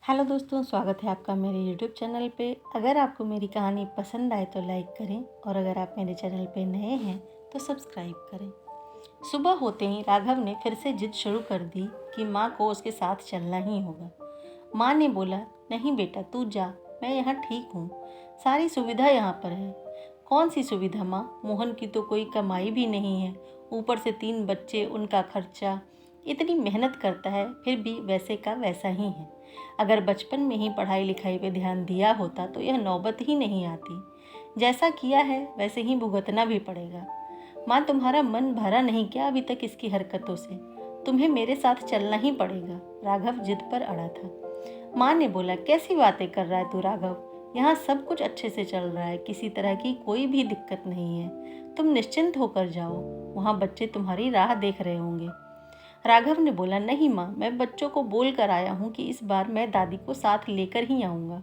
Hello दोस्तों, स्वागत है आपका मेरे यूट्यूब चैनल पे। अगर आपको मेरी कहानी पसंद आए तो लाइक करें और अगर आप मेरे चैनल पे नए हैं तो सब्सक्राइब करें। सुबह होते ही राघव ने फिर से जिद शुरू कर दी कि माँ को उसके साथ चलना ही होगा। माँ ने बोला, नहीं बेटा, तू जा, मैं यहाँ ठीक हूँ, सारी सुविधा यहाँ पर है। कौन सी सुविधा माँ? मोहन की तो कोई कमाई भी नहीं है, ऊपर से 3 बच्चे, उनका खर्चा। इतनी मेहनत करता है फिर भी वैसे का वैसा ही है। अगर बचपन में ही पढ़ाई लिखाई पे ध्यान दिया होता तो यह नौबत ही नहीं आती। जैसा किया है वैसे ही भुगतना भी पड़ेगा। माँ, तुम्हारा मन भरा नहीं क्या अभी तक इसकी हरकतों से? तुम्हें मेरे साथ चलना ही पड़ेगा। राघव जिद पर अड़ा था। माँ ने बोला, कैसी बातें कर रहा है तू राघव? यहाँ सब कुछ अच्छे से चल रहा है, किसी तरह की कोई भी दिक्कत नहीं है। तुम निश्चिंत होकर जाओ, वहाँ बच्चे तुम्हारी राह देख रहे होंगे। राघव ने बोला, नहीं माँ, मैं बच्चों को बोल कर आया हूँ कि इस बार मैं दादी को साथ लेकर ही आऊँगा।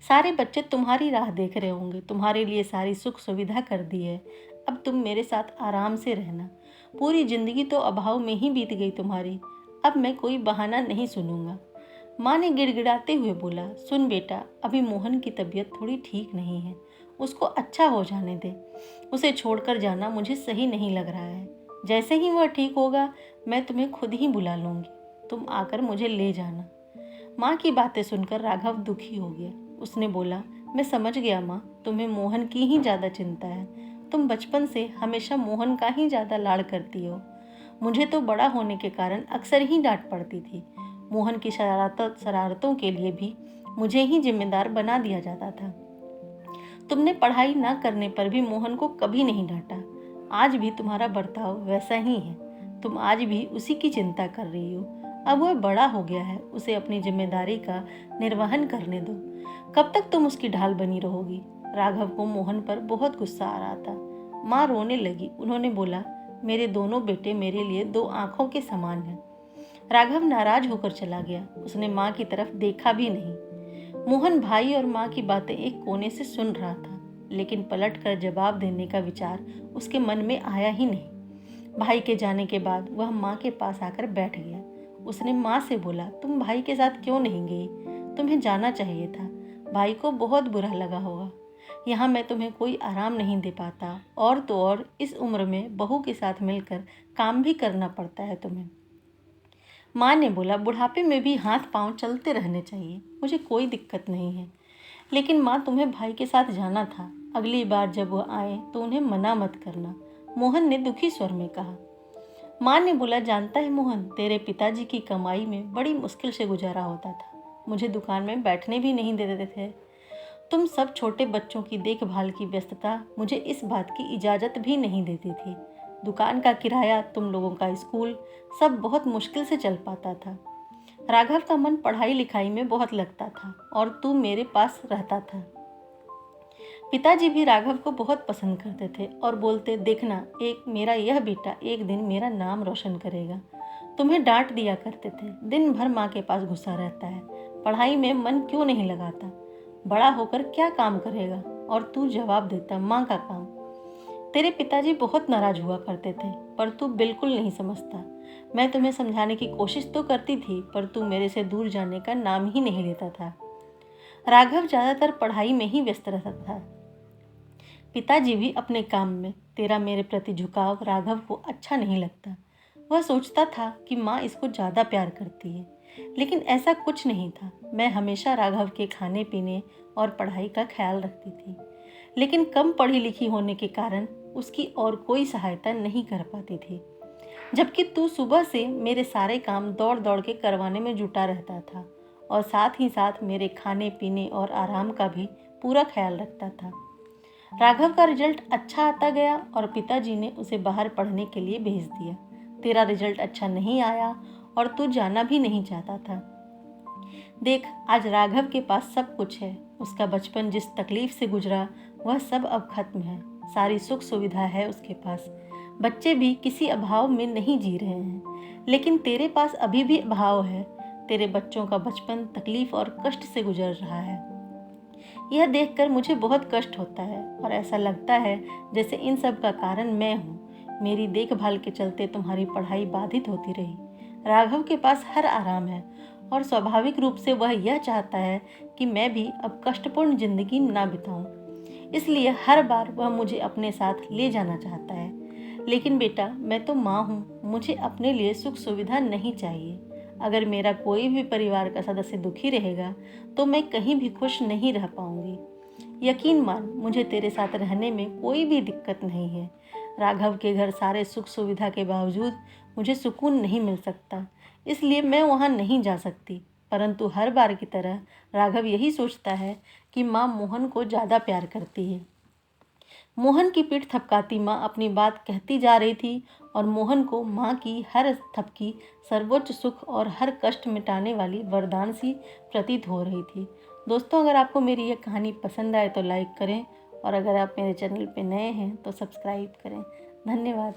सारे बच्चे तुम्हारी राह देख रहे होंगे, तुम्हारे लिए सारी सुख सुविधा कर दी है। अब तुम मेरे साथ आराम से रहना। पूरी जिंदगी तो अभाव में ही बीत गई तुम्हारी, अब मैं कोई बहाना नहीं सुनूंगा। माँ ने गिड़गिड़ाते हुए बोला, सुन बेटा, अभी मोहन की तबीयत थोड़ी ठीक नहीं है, उसको अच्छा हो जाने दे। उसे छोड़कर जाना मुझे सही नहीं लग रहा है। जैसे ही वह ठीक होगा मैं तुम्हें खुद ही बुला लूंगी, तुम आकर मुझे ले जाना। माँ की बातें सुनकर राघव दुखी हो गया। उसने बोला, मैं समझ गया माँ, तुम्हें मोहन की ही ज़्यादा चिंता है। तुम बचपन से हमेशा मोहन का ही ज़्यादा लाड़ करती हो। मुझे तो बड़ा होने के कारण अक्सर ही डांट पड़ती थी। मोहन की शरारतों के लिए भी मुझे ही जिम्मेदार बना दिया जाता था। तुमने पढ़ाई ना करने पर भी मोहन को कभी नहीं डांटा। आज भी तुम्हारा बर्ताव वैसा ही है। तुम आज भी उसी की चिंता कर रही हो। अब वह बड़ा हो गया है, उसे अपनी जिम्मेदारी का निर्वहन करने दो। कब तक तुम उसकी ढाल बनी रहोगी? राघव को मोहन पर बहुत गुस्सा आ रहा था। माँ रोने लगी। उन्होंने बोला, मेरे दोनों बेटे मेरे लिए 2 आंखों के समान हैं। राघव नाराज होकर चला गया। उसने माँ की तरफ देखा भी नहीं। मोहन भाई और माँ की बातें एक कोने से सुन रहा था, लेकिन पलट कर जवाब देने का विचार उसके मन में आया ही नहीं। भाई के जाने के बाद वह माँ के पास आकर बैठ गया। उसने माँ से बोला, तुम भाई के साथ क्यों नहीं गई? तुम्हें जाना चाहिए था। भाई को बहुत बुरा लगा होगा। यहाँ मैं तुम्हें कोई आराम नहीं दे पाता, और तो और इस उम्र में बहू के साथ मिलकर काम भी करना पड़ता है तुम्हें। माँ ने बोला, बुढ़ापे में भी हाथ पांव चलते रहने चाहिए, मुझे कोई दिक्कत नहीं है। लेकिन माँ, तुम्हें भाई के साथ जाना था। अगली बार जब वो आए तो उन्हें मना मत करना, मोहन ने दुखी स्वर में कहा। माँ ने बोला, जानता है मोहन, तेरे पिताजी की कमाई में बड़ी मुश्किल से गुजारा होता था। मुझे दुकान में बैठने भी नहीं देते थे। तुम सब छोटे बच्चों की देखभाल की व्यस्तता मुझे इस बात की इजाज़त भी नहीं देती थी। दुकान का किराया, तुम लोगों का स्कूल, सब बहुत मुश्किल से चल पाता था। राघव का मन पढ़ाई लिखाई में बहुत लगता था और तू मेरे पास रहता था। पिताजी भी राघव को बहुत पसंद करते थे और बोलते, देखना, एक मेरा यह बेटा एक दिन मेरा नाम रोशन करेगा। तुम्हें डांट दिया करते थे, दिन भर माँ के पास घुसा रहता है, पढ़ाई में मन क्यों नहीं लगाता? बड़ा होकर क्या काम करेगा? और तू जवाब देता, माँ का काम। तेरे पिताजी बहुत नाराज हुआ करते थे, पर तू बिल्कुल नहीं समझता। मैं तुम्हें समझाने की कोशिश तो करती थी, पर तू मेरे से दूर जाने का नाम ही नहीं लेता था। राघव ज़्यादातर पढ़ाई में ही व्यस्त रहता था, पिताजी भी अपने काम में। तेरा मेरे प्रति झुकाव राघव को अच्छा नहीं लगता। वह सोचता था कि माँ इसको ज़्यादा प्यार करती है, लेकिन ऐसा कुछ नहीं था। मैं हमेशा राघव के खाने पीने और पढ़ाई का ख्याल रखती थी, लेकिन कम पढ़ी लिखी होने के कारण उसकी और कोई सहायता नहीं कर पाती थी। जबकि तू सुबह से मेरे सारे काम दौड़ दौड़ के करवाने में जुटा रहता था और साथ ही साथ मेरे खाने पीने और आराम का भी पूरा ख्याल रखता था। राघव का रिजल्ट अच्छा आता गया और पिताजी ने उसे बाहर पढ़ने के लिए भेज दिया। तेरा रिजल्ट अच्छा नहीं आया और तू जाना भी नहीं चाहता था। देख, आज राघव के पास सब कुछ है। उसका बचपन जिस तकलीफ से गुजरा वह सब अब खत्म है। सारी सुख सुविधा है उसके पास। बच्चे भी किसी अभाव में नहीं जी रहे हैं, लेकिन तेरे पास अभी भी अभाव है। तेरे बच्चों का बचपन तकलीफ और कष्ट से गुजर रहा है। यह देखकर मुझे बहुत कष्ट होता है और ऐसा लगता है जैसे इन सब का कारण मैं हूँ। मेरी देखभाल के चलते तुम्हारी पढ़ाई बाधित होती रही। राघव के पास हर आराम है और स्वाभाविक रूप से वह यह चाहता है कि मैं भी अब कष्टपूर्ण जिंदगी ना बिताऊं। इसलिए हर बार वह मुझे अपने साथ ले जाना चाहता है। लेकिन बेटा, मैं तो माँ हूँ, मुझे अपने लिए सुख सुविधा नहीं चाहिए। अगर मेरा कोई भी परिवार का सदस्य दुखी रहेगा तो मैं कहीं भी खुश नहीं रह पाऊंगी। यकीन मान, मुझे तेरे साथ रहने में कोई भी दिक्कत नहीं है। राघव के घर सारे सुख सुविधा के बावजूद मुझे सुकून नहीं मिल सकता, इसलिए मैं वहाँ नहीं जा सकती। परंतु हर बार की तरह राघव यही सोचता है कि माँ मोहन को ज़्यादा प्यार करती है। मोहन की पीठ थपकाती माँ अपनी बात कहती जा रही थी और मोहन को माँ की हर थपकी सर्वोच्च सुख और हर कष्ट मिटाने वाली वरदान सी प्रतीत हो रही थी। दोस्तों, अगर आपको मेरी यह कहानी पसंद आए तो लाइक करें और अगर आप मेरे चैनल पे नए हैं तो सब्सक्राइब करें। धन्यवाद।